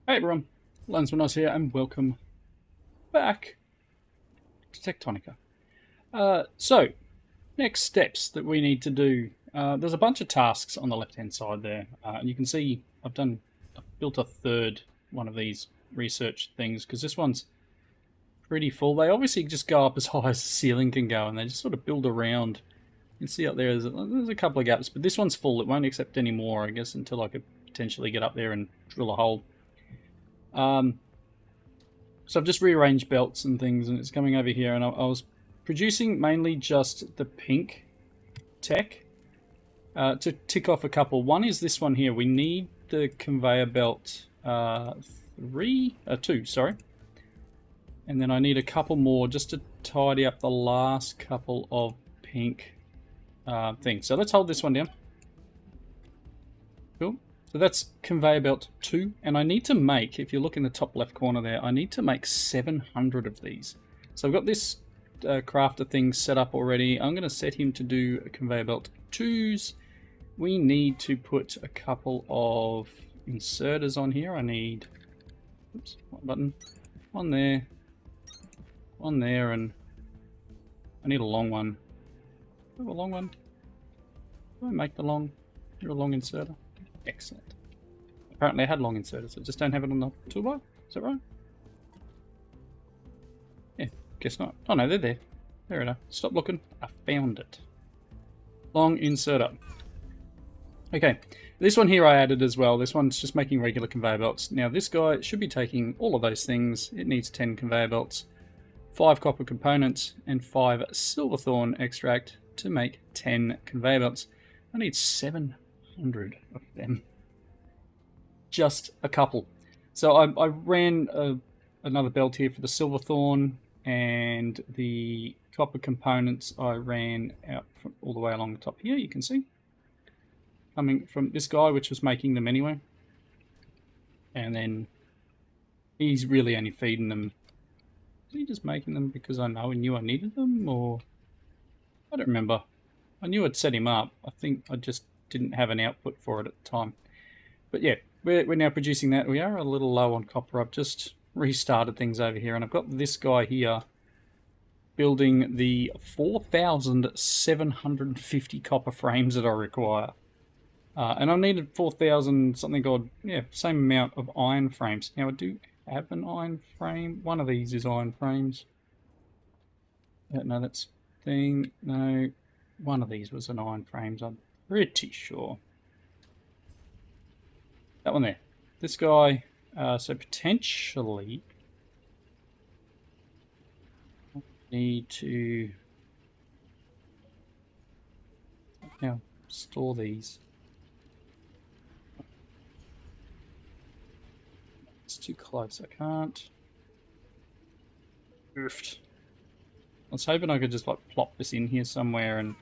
Hey everyone, Lensmanos here, and welcome back to Techtonica. So, next steps that we need to do. There's a bunch of tasks on the left-hand side there, and you can see I've built a third one of these research things because this one's pretty full. They obviously just go up as high as the ceiling can go, and they just sort of build around. You can see up there's a couple of gaps, but this one's full. It won't accept any more, I guess, until I could potentially get up there and drill a hole. So I've just rearranged belts and things, and it's coming over here, and I was producing mainly just the pink tech to tick off a couple. One is this one here. We need the conveyor belt 2, sorry. And then I need a couple more just to tidy up the last couple of pink things. So let's hold this one down. Cool. So that's conveyor belt 2, and I need to make, if you look in the top left corner there, I need to make 700 of these. So I've got this crafter thing set up already. I'm going to set him to do conveyor belt 2s. We need to put a couple of inserters on here. I need, oops, one button, one there, and I need a long one. Do I have a long one? Do I make the long? You're a long inserter. Excellent. Apparently I had long inserters, I just don't have it on the toolbar. Is that right? Yeah, guess not. Oh no, they're there. There it is. Stop looking. I found it. Long inserter. Okay, this one here I added as well. This one's just making regular conveyor belts. Now this guy should be taking all of those things. It needs 10 conveyor belts, 5 copper components, and 5 silverthorn extract to make 10 conveyor belts. I need 700 of them. Just a couple. So I ran another belt here for the silverthorn, and the copper components I ran out from all the way along the top here, you can see. Coming from this guy, which was making them anyway. And then he's really only feeding them. Is he just making them because I knew I needed them? Or I don't remember. I knew I'd set him up. I think I just didn't have an output for it at the time. But yeah, we're now producing that. We are a little low on copper. I've just restarted things over here, and I've got this guy here building the 4,750 copper frames that I require. And I needed 4,000 something odd, yeah, same amount of iron frames. Now I do have an iron frame. One of these is iron frames. No, that's thing. No, one of these was an iron frames. I'm pretty sure. That one there. This guy, so potentially need to now store these. It's too close, I can't. Oofed. I was hoping I could just like plop this in here somewhere and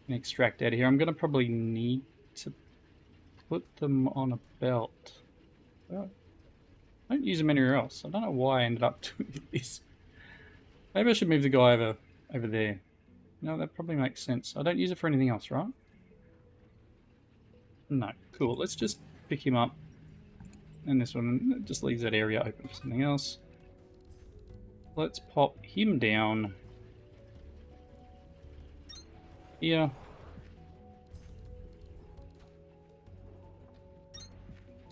extract out of here. I'm going to probably need to put them on a belt. Well, I don't use them anywhere else. I don't know why I ended up doing this. Maybe I should move the guy over there. No, that probably makes sense. I don't use it for anything else, right? No. Cool. Let's just pick him up. And this one just leaves that area open for something else. Let's pop him down here.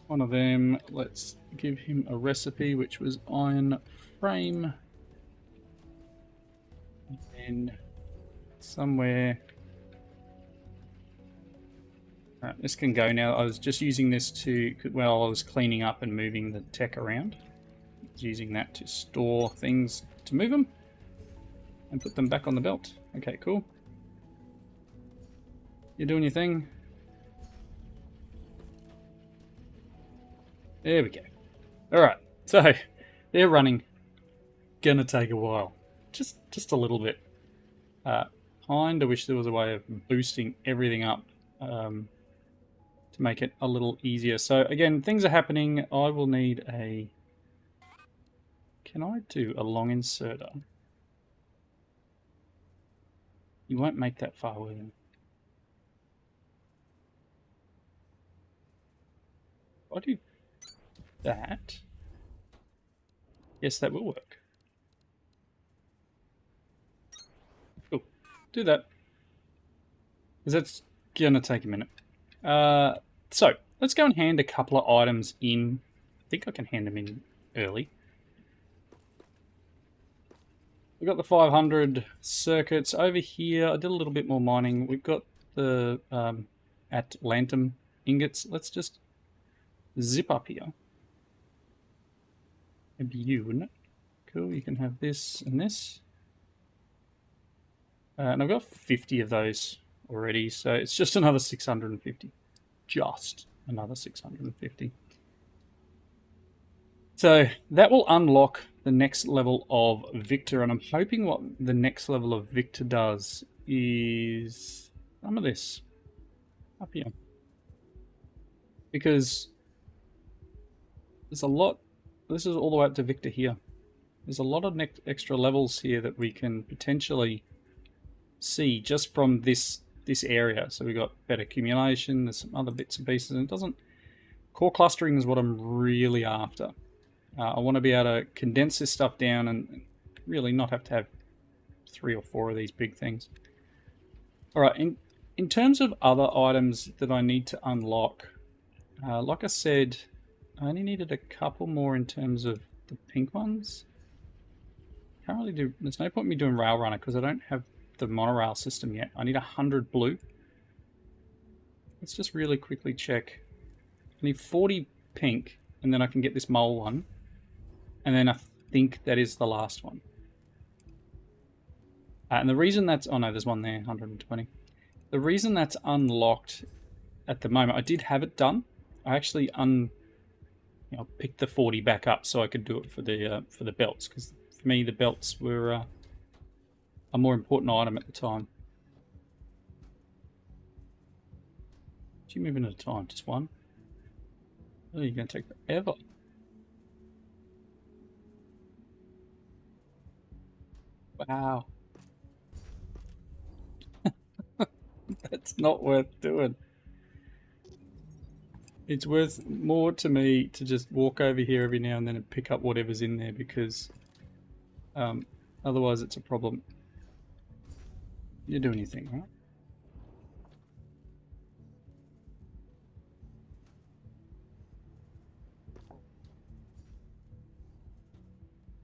One of them, let's give him a recipe, which was iron frame. And somewhere... Alright, this can go now. I was just using this to, well, I was cleaning up and moving the tech around. I was using that to store things, to move them, and put them back on the belt. Okay, cool. You're doing your thing. There we go. Alright, so they're running. Gonna take a while. Just a little bit. Kinda wish there was a way of boosting everything up to make it a little easier. So again, things are happening. I will need a... Can I do a long inserter? You won't make that far, will you? Why do you... that. Yes, that will work. Cool. Do that. Because that's going to take a minute. So, let's go and hand a couple of items in. I think I can hand them in early. We've got the 500 circuits over here. I did a little bit more mining. We've got the Atlantum ingots. Let's just zip up here. It'd be you, wouldn't it? Cool, you can have this and this. And I've got 50 of those already, so it's just another 650. Just another 650. So that will unlock the next level of Victor, and I'm hoping what the next level of Victor does is some of this up here. Because there's a lot, this is all the way up to Victor here. There's a lot of extra levels here that we can potentially see just from this area. So we've got better accumulation, there's some other bits and pieces, and it doesn't... Core clustering is what I'm really after. I want to be able to condense this stuff down and really not have to have 3 or 4 of these big things. Alright, in terms of other items that I need to unlock, like I said, I only needed a couple more in terms of the pink ones. Can't really do... There's no point in me doing Rail Runner because I don't have the monorail system yet. I need 100 blue. Let's just really quickly check. I need 40 pink, and then I can get this mole one. And then I think that is the last one. And the reason that's... Oh no, there's one there, 120. The reason that's unlocked at the moment, I did have it done. I actually picked the 40 back up so I could do it for the belts, because for me the belts were a more important item at the time. Two moving at a time, just one. Oh, you're going to take forever. Wow. That's not worth doing. It's worth more to me to just walk over here every now and then and pick up whatever's in there, because otherwise it's a problem. You do anything, right?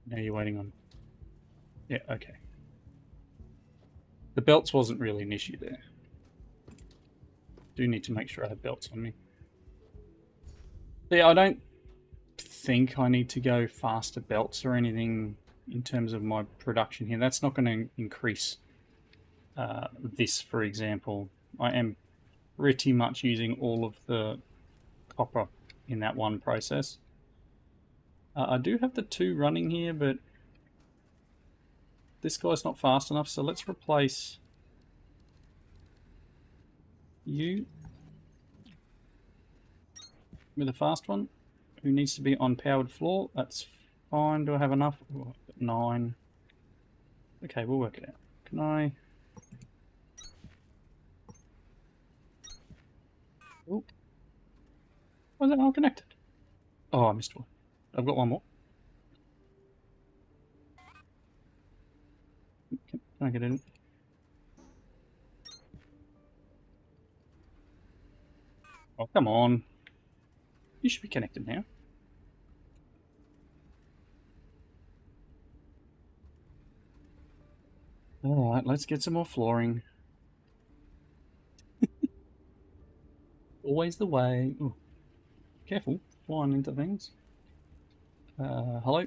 Now you're waiting on... Yeah, okay. The belts wasn't really an issue there. Do need to make sure I have belts on me. Yeah, I don't think I need to go faster belts or anything in terms of my production here. That's not going to increase this, for example. I am pretty much using all of the copper in that one process. I do have the 2 running here, but this guy's not fast enough, so let's replace you with a fast one who needs to be on powered floor. That's fine. Do I have enough? Oh, 9. Okay, we'll work it out. Can I... Oh. Why is that all connected? Oh, I missed one. I've got one more. Can I get in? Oh, come on. You should be connected now. Alright, let's get some more flooring. Always the way. Ooh. Careful, flying into things. Hello?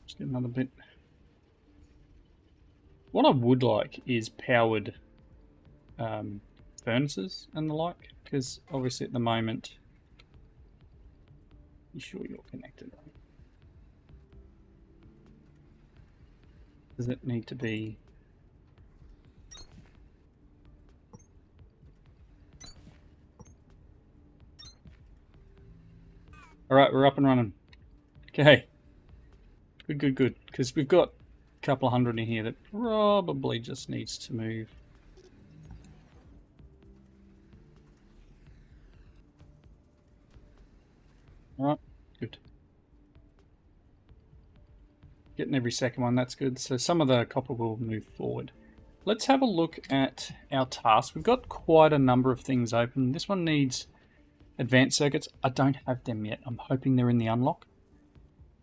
Just get another bit. What I would like is powered furnaces and the like, because obviously at the moment... You sure you're connected? Does it need to be... Alright, we're up and running. Okay. Good. Because we've got a couple of hundred in here that probably just needs to move. Alright. Getting every second one, that's good. So some of the copper will move forward. Let's have a look at our task. We've got quite a number of things open. This one needs advanced circuits. I don't have them yet. I'm hoping they're in the unlock.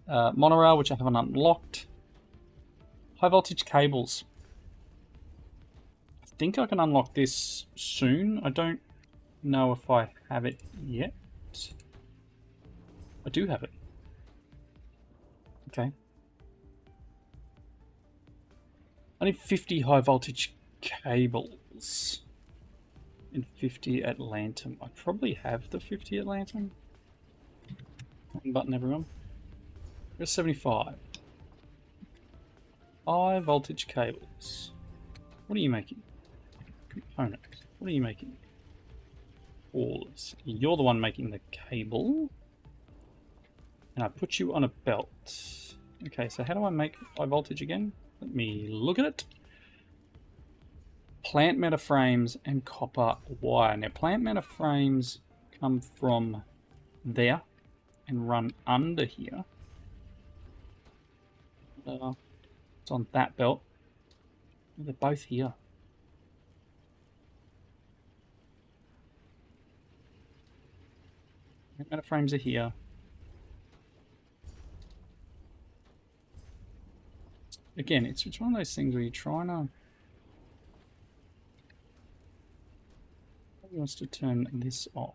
Monorail, which I haven't unlocked. High voltage cables. I think I can unlock this soon. I don't know if I have it yet. I do have it. Okay. I need 50 high voltage cables and 50 Atlantum. I probably have the 50 Atlantum. Wrong button, everyone. There's 75. High voltage cables. What are you making? Components. What are you making? Cores. You're the one making the cable. And I put you on a belt. Okay, so how do I make high voltage again? Let me look at it. Plant matter frames and copper wire. Now, plant matter frames come from there and run under here. It's on that belt. They're both here. Plant matter frames are here. Again, it's one of those things where you're trying to... He wants to turn this off.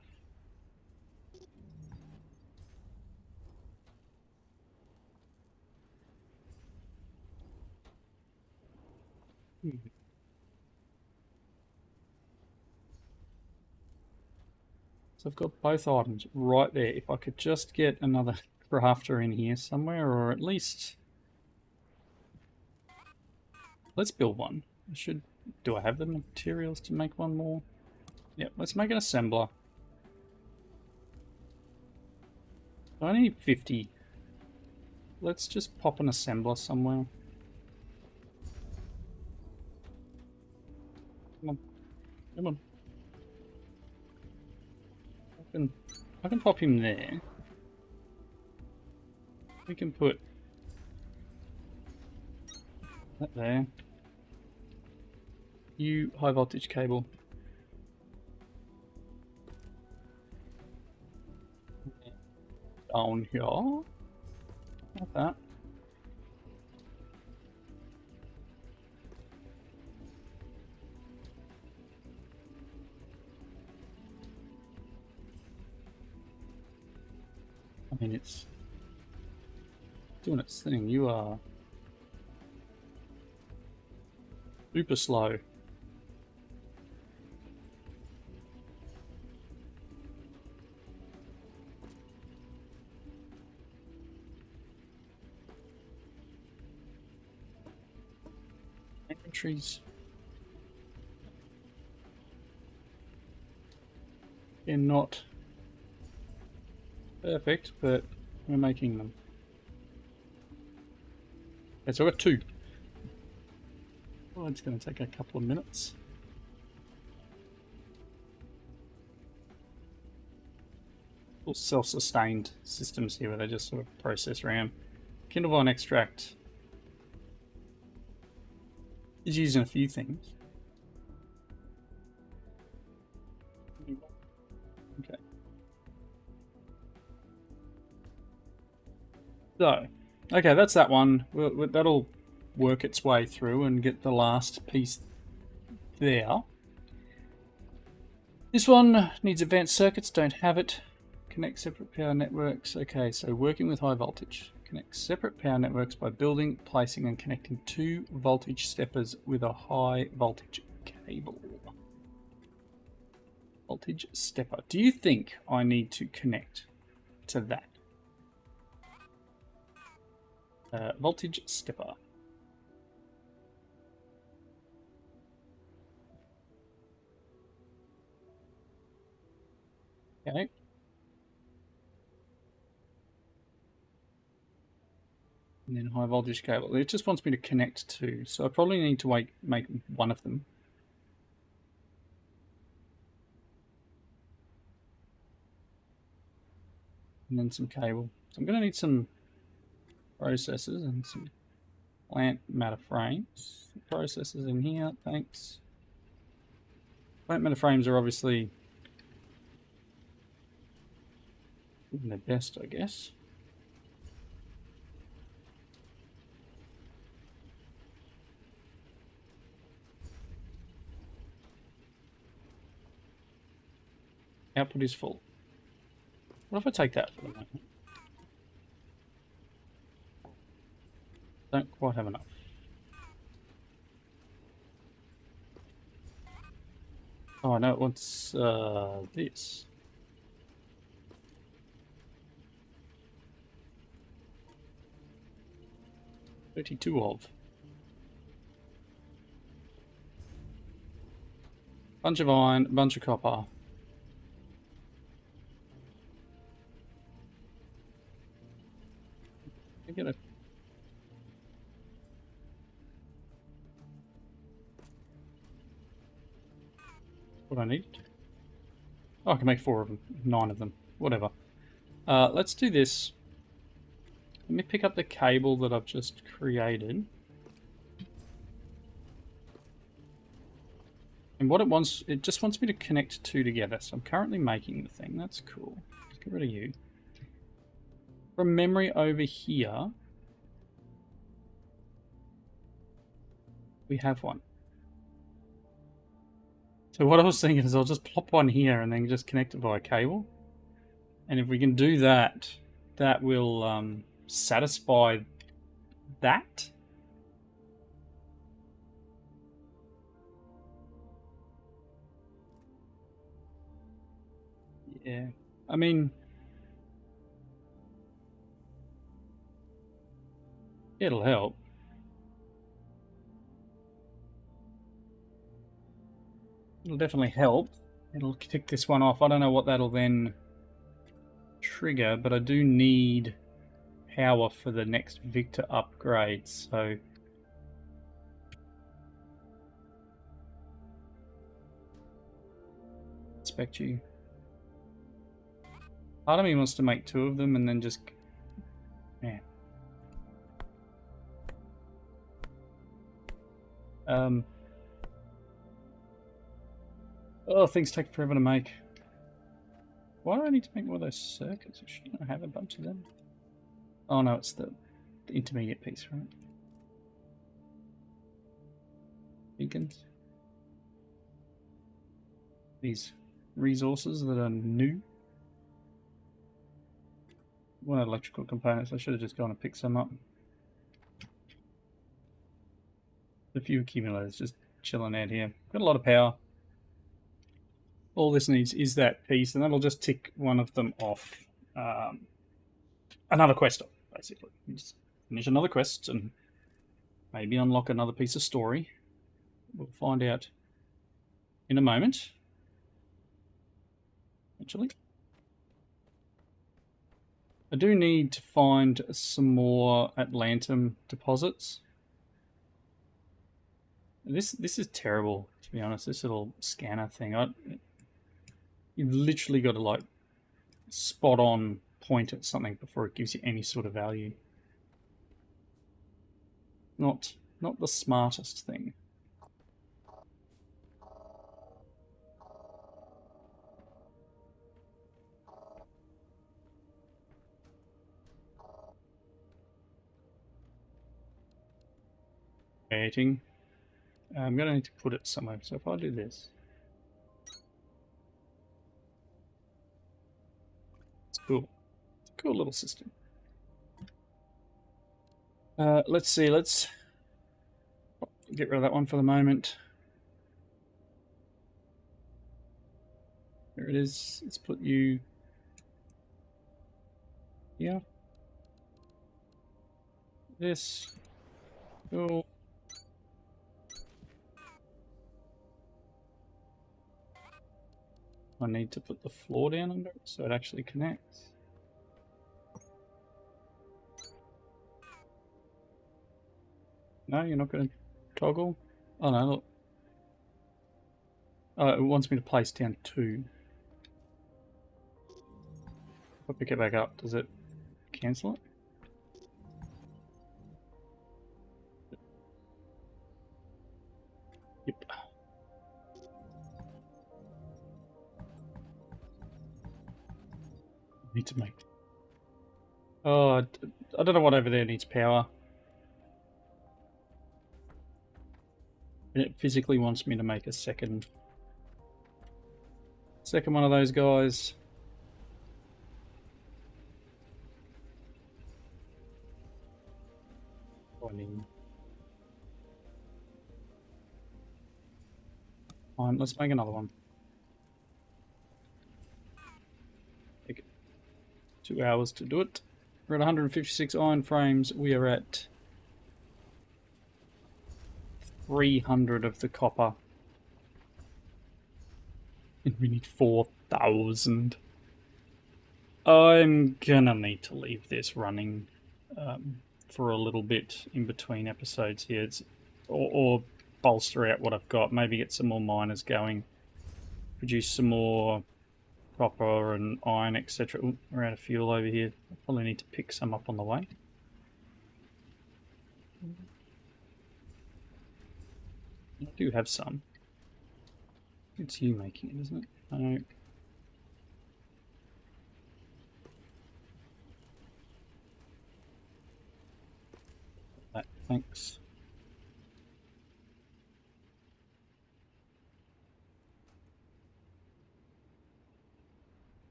So I've got both items right there. If I could just get another crafter in here somewhere, or at least... Let's build one. Do I have the materials to make one more? Yep, let's make an assembler. I need 50. Let's just pop an assembler somewhere. Come on. Come on. I can pop him there. We can put that there. You high voltage cable. Down here. Like that. I mean, it's doing its thing. You are super slow. Inventories. They're not perfect, but we're making them. Okay, so I've got 2. Well, it's going to take a couple of minutes. All self-sustained systems here where they just sort of process RAM. Kindlebone extract is used in a few things. Okay. So, okay, that's that one. That'll work its way through and get the last piece there. This one needs advanced circuits, don't have it. Connect separate power networks. Okay, so working with high voltage. Connect separate power networks by building, placing and connecting 2 voltage steppers with a high voltage cable. Voltage stepper. Do you think I need to connect to that? Voltage stepper. Okay. And then high voltage cable. It just wants me to connect 2, so I probably need to make one of them. And then some cable. So I'm going to need some processors and some Plant matter frames. Processes in here, thanks. Plant matter frames are obviously the best, I guess. Output is full. What if I take that for the moment? Don't quite have enough. Oh, I know it wants this. 32 of. Bunch of iron, bunch of copper. I get it. What I need. Oh, I can make 4 of them. 9 of them. Whatever. Let's do this. Let me pick up the cable that I've just created. And what it just wants me to connect 2 together. So I'm currently making the thing. That's cool. Let's get rid of you. From memory over here, we have one. So what I was thinking is I'll just plop one here and then just connect it via cable. And if we can do that, that will satisfy that. Yeah, I mean, it'll help. It'll definitely help. It'll tick this one off. I don't know what that'll then trigger, but I do need power for the next Victor upgrade, so expect you. Part of me wants to make 2 of them and then just, yeah. Oh, things take forever to make. Why do I need to make more of those circuits? Shouldn't I have a bunch of them? Oh no, it's the intermediate piece, right? Beacons. These resources that are new. One electrical components. I should have just gone and picked some up. A few accumulators just chilling out here. Got a lot of power. All this needs is that piece, and that'll just tick one of them off. Another quest, basically. You just finish another quest and maybe unlock another piece of story. We'll find out in a moment. Actually, I do need to find some more Atlantum deposits. This is terrible, to be honest. This little scanner thing. You've literally got to like spot on point at something before it gives you any sort of value. Not the smartest thing. Waiting. I'm going to need to put it somewhere. So if I do this, it's cool. It's a cool little system. Let's see. Let's get rid of that one for the moment. There it is. Let's put you here. This. Cool. I need to put the floor down under it so it actually connects. No, you're not going to toggle? Oh no, look. Oh, it wants me to place down 2. If I pick it back up, does it cancel it? Need to make... Oh, I don't know what over there needs power. It physically wants me to make a second one of those guys. Fine, let's make another one. Take it 2 hours to do it. We're at 156 iron frames. We are at 300 of the copper. And we need 4,000. I'm gonna need to leave this running for a little bit in between episodes here. Or bolster out what I've got. Maybe get some more miners going. Produce some more copper and iron, etc. We're out of fuel over here. I probably need to pick some up on the way. I do have some. It's you making it, isn't it? No. Thanks.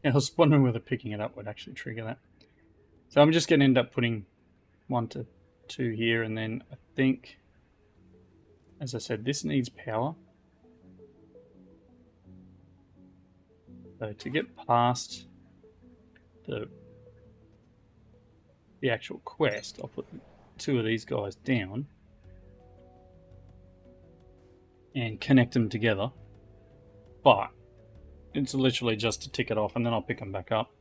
Yeah, I was wondering whether picking it up would actually trigger that. So I'm just going to end up putting 1 to 2 here, and then I think, as I said, this needs power. So to get past the actual quest, I'll put 2 of these guys down and connect them together. But it's literally just to tick it off, and then I'll pick them back up.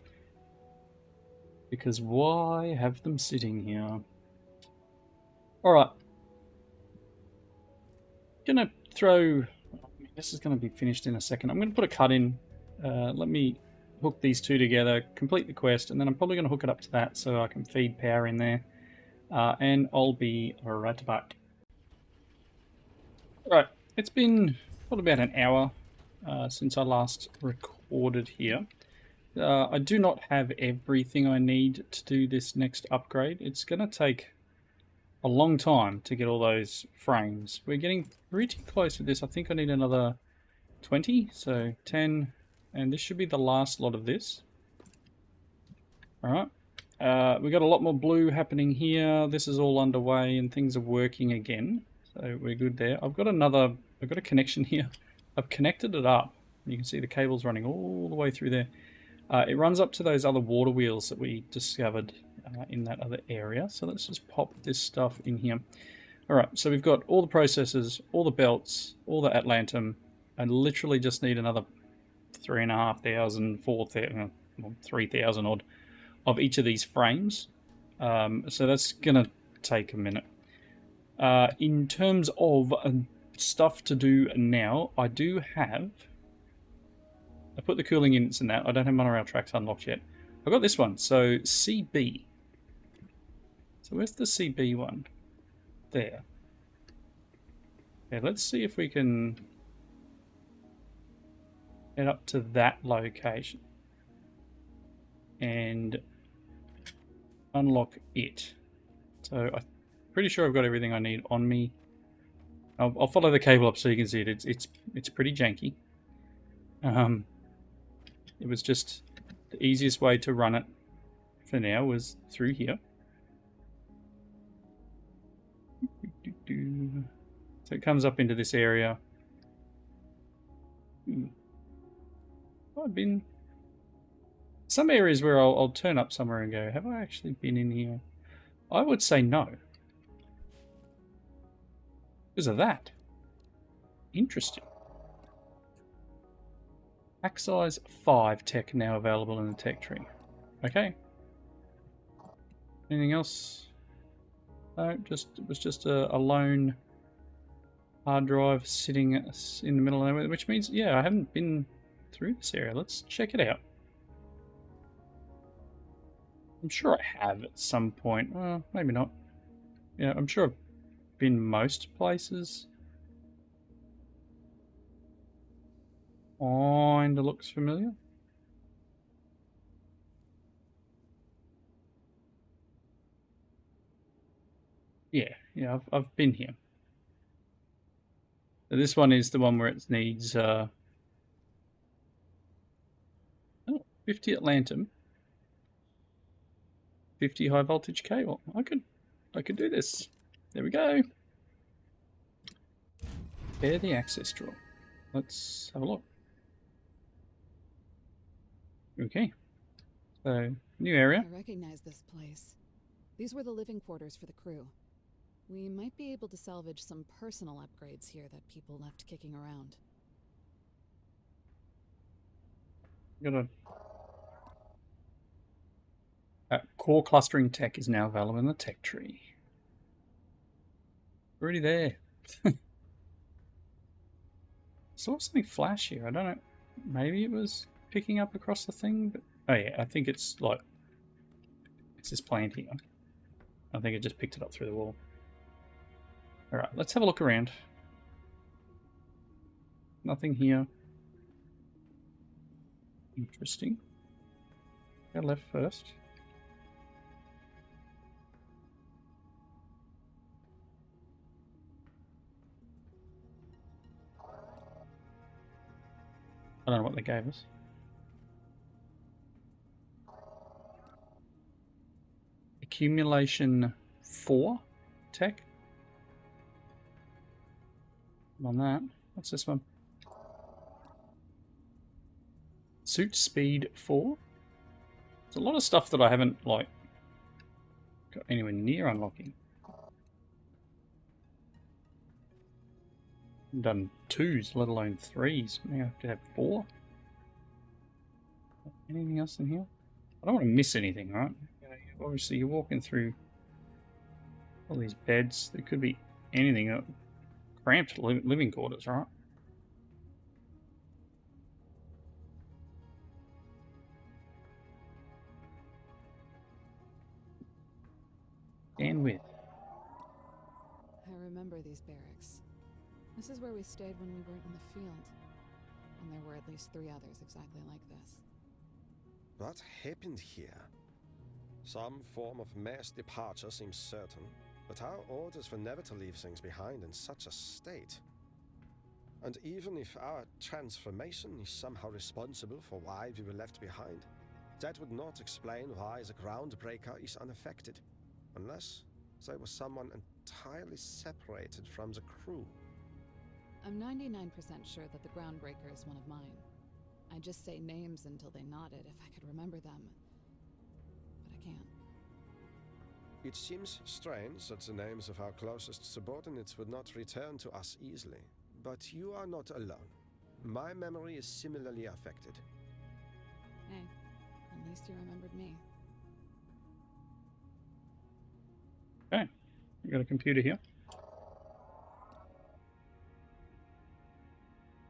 Because why have them sitting here? Alright. Gonna throw... This is going to be finished in a second. I'm going to put a cut in. Let me hook these 2 together, complete the quest, and then I'm probably going to hook it up to that so I can feed power in there. And I'll be right back. Alright, it's been probably about an hour since I last recorded here. I do not have everything I need to do this next upgrade. It's going to take a long time to get all those frames. We're getting pretty close with this. I think I need another 20, so 10, and this should be the last lot of this. Alright, we got a lot more blue happening here. This is all underway and things are working again, so we're good there. I've got a connection here. I've connected it up. You can see the cables running all the way through there. It runs up to those other water wheels that we discovered in that other area. So let's just pop this stuff in here. Alright, so we've got all the processors, all the belts, all the Atlantum. I literally just need another 3,500, 4,000, 3,000 odd of each of these frames. So that's going to take a minute. In terms of stuff to do now, I do have... I put the cooling units in that. I don't have monorail tracks unlocked yet. I've got this one. So CB. So where's the CB one? There. Okay, let's see if we can head up to that location and unlock it. So I'm pretty sure I've got everything I need on me. I'll follow the cable up so you can see it. It's pretty janky. It was just the easiest way to run it for now was through here. So it comes up into this area. I've been some areas where I'll turn up somewhere and go, have I actually been in here? I would say no. Because of that. Interesting. Pack size 5 tech now available in the tech tree. Okay. Anything else? No, it was just a lone hard drive sitting in the middle of nowhere, which means, yeah, I haven't been through this area. Let's check it out. I'm sure I have at some point. Maybe not. Yeah, I'm sure I've been most places. Kinda looks familiar. Yeah, I've been here. So this one is the one where it needs 50 Atlantum, 50 high voltage cable. I could do this. There we go. Prepare the access drawer. Let's have a look. Okay. So, new area. I recognize this place. These were the living quarters for the crew. We might be able to salvage some personal upgrades here that people left kicking around. Got a core clustering tech is now available in the tech tree. Already there. Saw something flash here. I don't know. Maybe it was picking up across the thing, but oh yeah, I think it's like it's this plant here. I think it just picked it up through the wall. Alright, let's have a look around. Nothing here. Interesting. Go left first. I don't know what they gave us. Accumulation 4 tech. On that. What's this one? Suit speed 4. There's a lot of stuff that I haven't like got anywhere near unlocking. I've done 2s, let alone 3s. Now I have to have 4. Anything else in here? I don't want to miss anything, right? Obviously, you're walking through all these beds. There could be anything. Cramped living quarters, right? And with. I remember these barracks. This is where we stayed when we weren't in the field. And there were at least 3 others exactly like this. What happened here? Some form of mass departure seems certain, but our orders were never to leave things behind in such a state. And even if our transformation is somehow responsible for why we were left behind, that would not explain why the Groundbreaker is unaffected, unless there was someone entirely separated from the crew. I'm 99% sure that the Groundbreaker is one of mine. I'd just say names until they nodded if I could remember them. But I can't. It seems strange that the names of our closest subordinates would not return to us easily. But you are not alone. My memory is similarly affected. Hey, at least you remembered me. Okay, we got a computer here.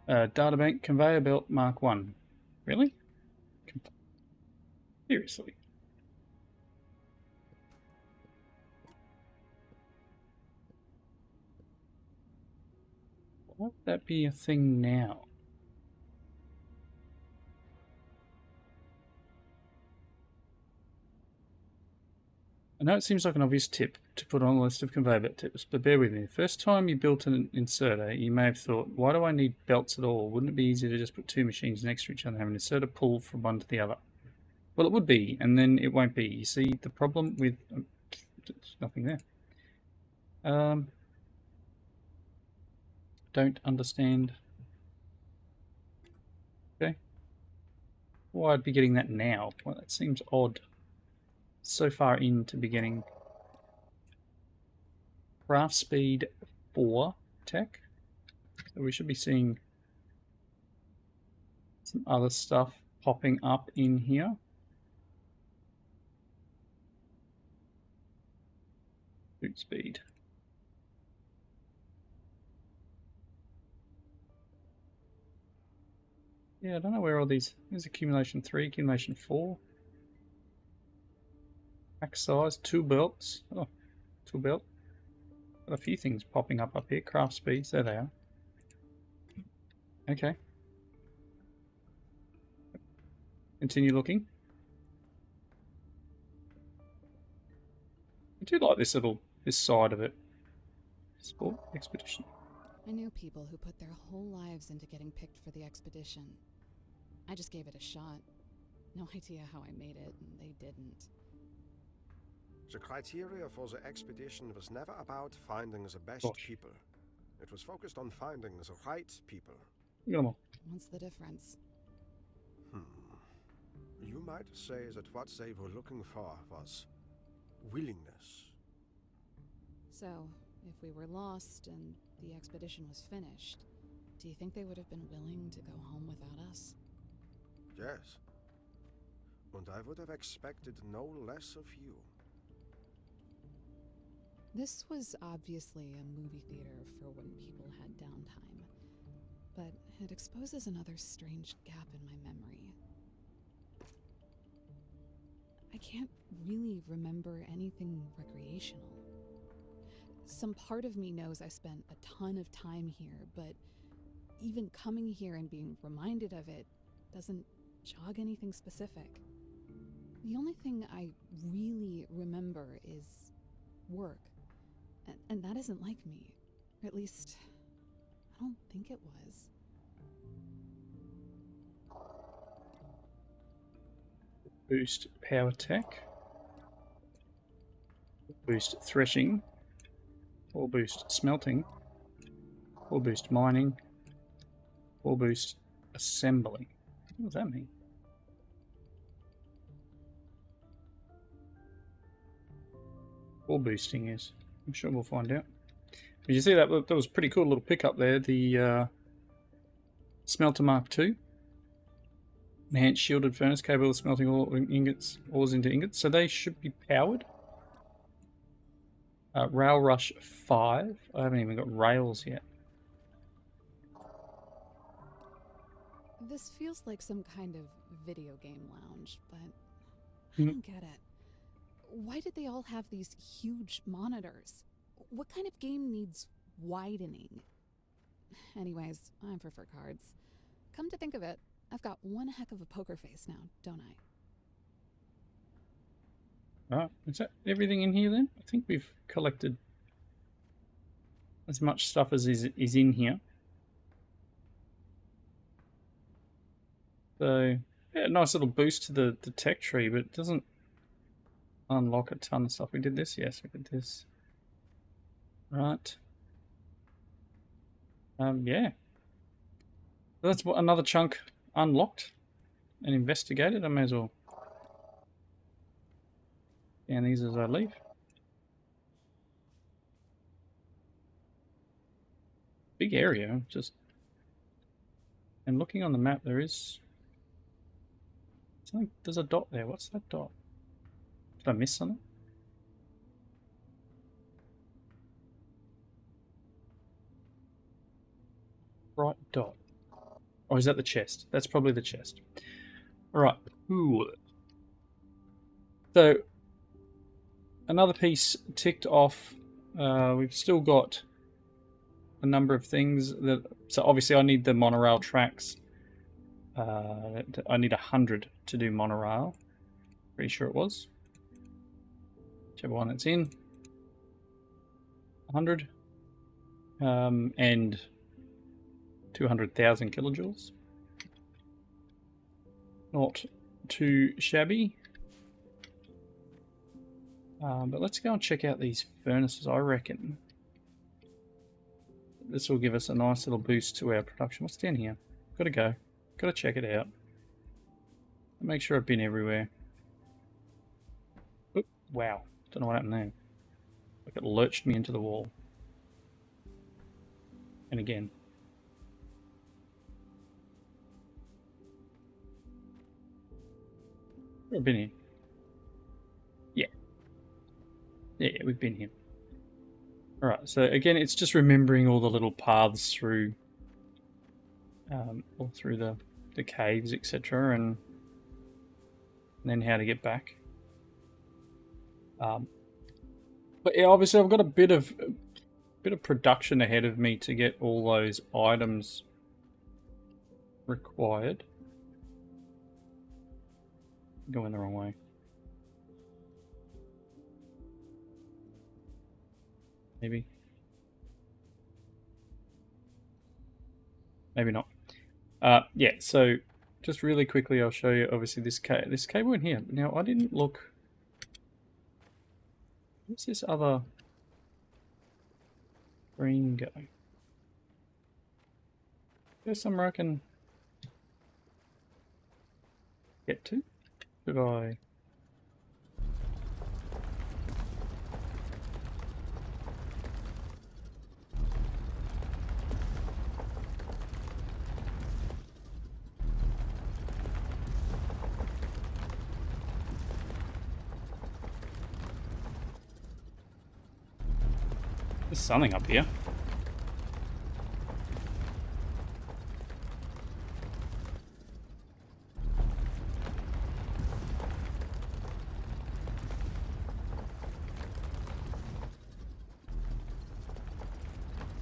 Databank conveyor belt Mark 1. Really? Seriously? Why would that be a thing now? I know it seems like an obvious tip to put on a list of conveyor belt tips, but bear with me. The first time you built an inserter, you may have thought, why do I need belts at all? Wouldn't it be easier to just put 2 machines next to each other and have an inserter pull from one to the other? Well, it would be, and then it won't be. You see, the problem with... there's nothing there. Don't understand. Okay. Why I'd be getting that now? Well, that seems odd. So far into beginning. Craft speed 4 tech. So we should be seeing some other stuff popping up in here. Boot speed. Yeah, I don't know where all these... There's accumulation 3, accumulation 4. Pack size, 2 belts. Oh, 2 belt. Got a few things popping up here. Craft speeds, there they are. Okay. Continue looking. I do like this side of it. Sport expedition. I knew people who put their whole lives into getting picked for the expedition. I just gave it a shot. No idea how I made it, and they didn't. The criteria for the expedition was never about finding the best Gosh. people. It was focused on finding the right people. Look at them all. What's the difference? You might say that what they were looking for was willingness. So, if we were lost and the expedition was finished, do you think they would have been willing to go home without us? Yes. And I would have expected no less of you. This was obviously a movie theater for when people had downtime, but it exposes another strange gap in my memory. I can't really remember anything recreational. Some part of me knows I spent a ton of time here, but even coming here and being reminded of it doesn't jog anything specific. The only thing I really remember is work. And that isn't like me. Or at least, I don't think it was. Boost power tech. Boost threshing. Or boost smelting. Or boost mining. Or boost assembly. What does that mean? Or boosting is. I'm sure we'll find out. Did you see that? That was a pretty cool little pickup there. The Smelter Mark II. Enhanced shielded furnace capable of smelting ores into ingots. So they should be powered. Rail Rush 5. I haven't even got rails yet. This feels like some kind of video game lounge, but I don't get it. Why did they all have these huge monitors? What kind of game needs widening? Anyways, I prefer cards. Come to think of it, I've got one heck of a poker face now, don't I? Alright, is that everything in here then? I think we've collected as much stuff as is in here. So, yeah, nice little boost to the tech tree, but it doesn't unlock a ton of stuff. We did this? Yes, we did this. Right. Yeah. So that's another chunk unlocked and investigated. I may as well scan these as I leave. Big area, just... And looking on the map, there is... something, there's a dot there. What's that dot? Did I miss something? Bright dot. Or is that the chest? That's probably the chest. Alright. Ooh. So, another piece ticked off. We've still got a number of things that... So obviously I need the monorail tracks. I need 100 to do monorail. Pretty sure it was. Whichever one that's in. 100. And 200,000 kilojoules. Not too shabby. But let's go and check out these furnaces. I reckon this will give us a nice little boost to our production. What's down here? Gotta go. Gotta check it out. Make sure I've been everywhere. Oop, wow. Don't know what happened there. Like it lurched me into the wall. And again. I've been here. Yeah. Yeah, we've been here. Alright, so again, it's just remembering all the little paths through all through the the caves, etc., and then how to get back. But yeah, obviously I've got a bit of production ahead of me to get all those items required. Going the wrong way. Maybe. Maybe not. Yeah, so just really quickly I'll show you obviously this cable in here. Now I didn't look. What's this other green go? There's somewhere I can get to. Should I? There's something up here.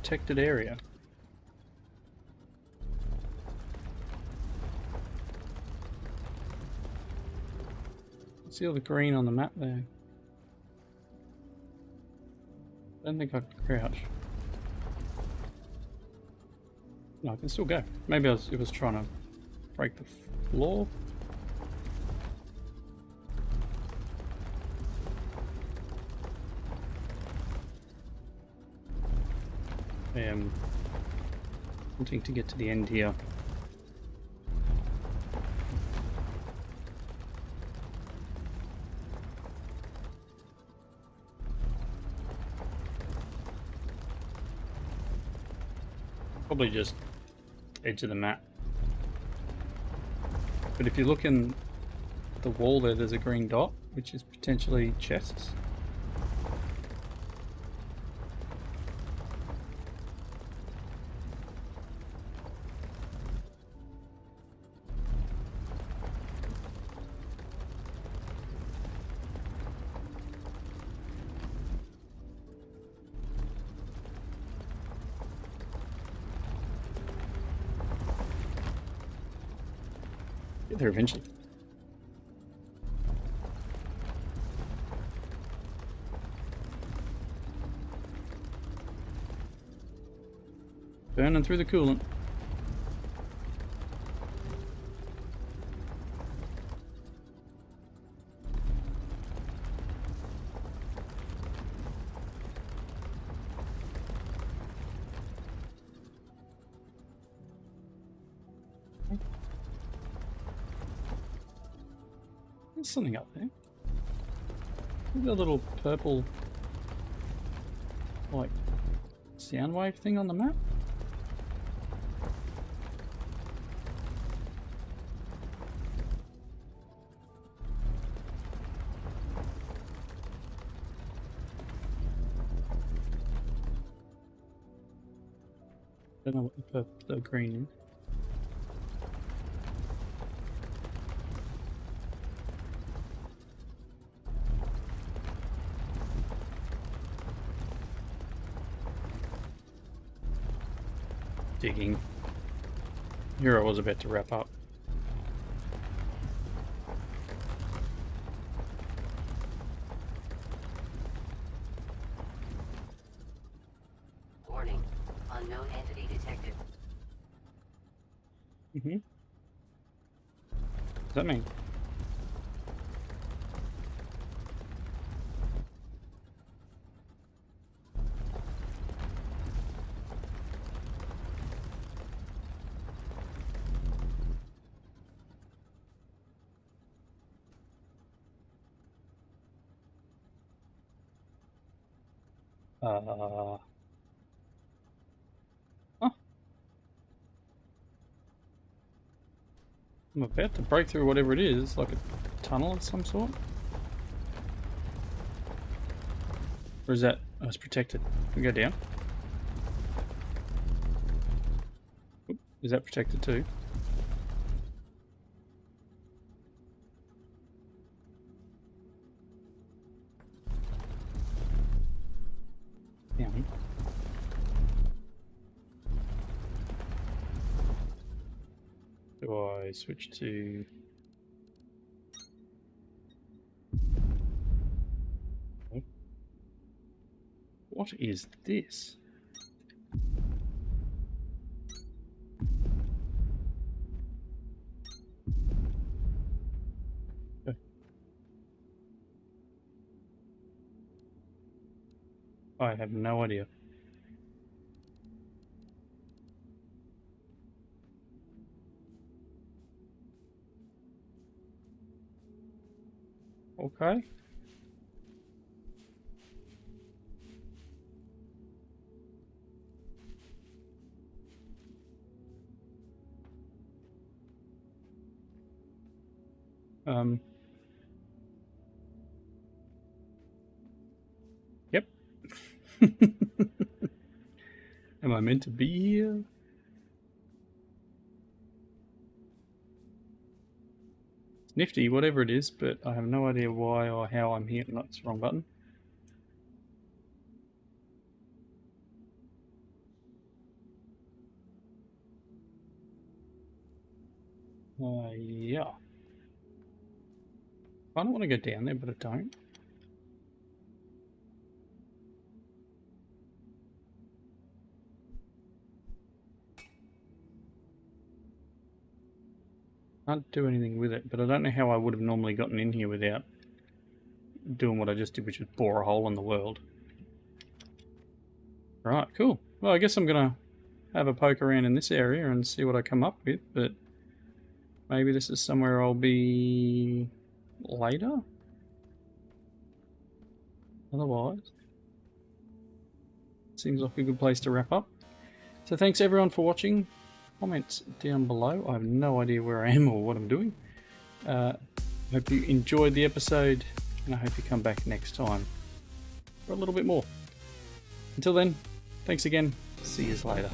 Protected area. See all the green on the map there. I don't think I can crouch. No, I can still go. Maybe it was trying to break the floor. I am wanting to get to the end here. Probably just edge of the map. But if you look in the wall there, there's a green dot, which is potentially chests. Get there eventually. Burning through the coolant. There's something up there. Look at the little purple, like, sound wave thing on the map. Don't know what the green is. Digging. Here I was about to wrap up. Warning. Unknown entity detected. Mm-hmm. What does that mean? Huh? I'm about to break through whatever it is, like a tunnel of some sort. Or is that... Oh, it's protected. Can we go down? Oop, is that protected too? down. Do I switch to... What is this? I have no idea. Okay. Yep. Am I meant to be here? It's nifty, whatever it is, but I have no idea why or how I'm here. No, it's the wrong button. Yeah. I don't want to go down there, but I don't. Can't do anything with it, but I don't know how I would have normally gotten in here without doing what I just did, which was bore a hole in the world. Right, cool. Well, I guess I'm gonna have a poke around in this area and see what I come up with, but maybe this is somewhere I'll be later? Otherwise, seems like a good place to wrap up. So thanks everyone for watching. Comments down below. I have no idea where I am or what I'm doing. Hope you enjoyed the episode, and I hope you come back next time for a little bit more. Until then, thanks again. See you later.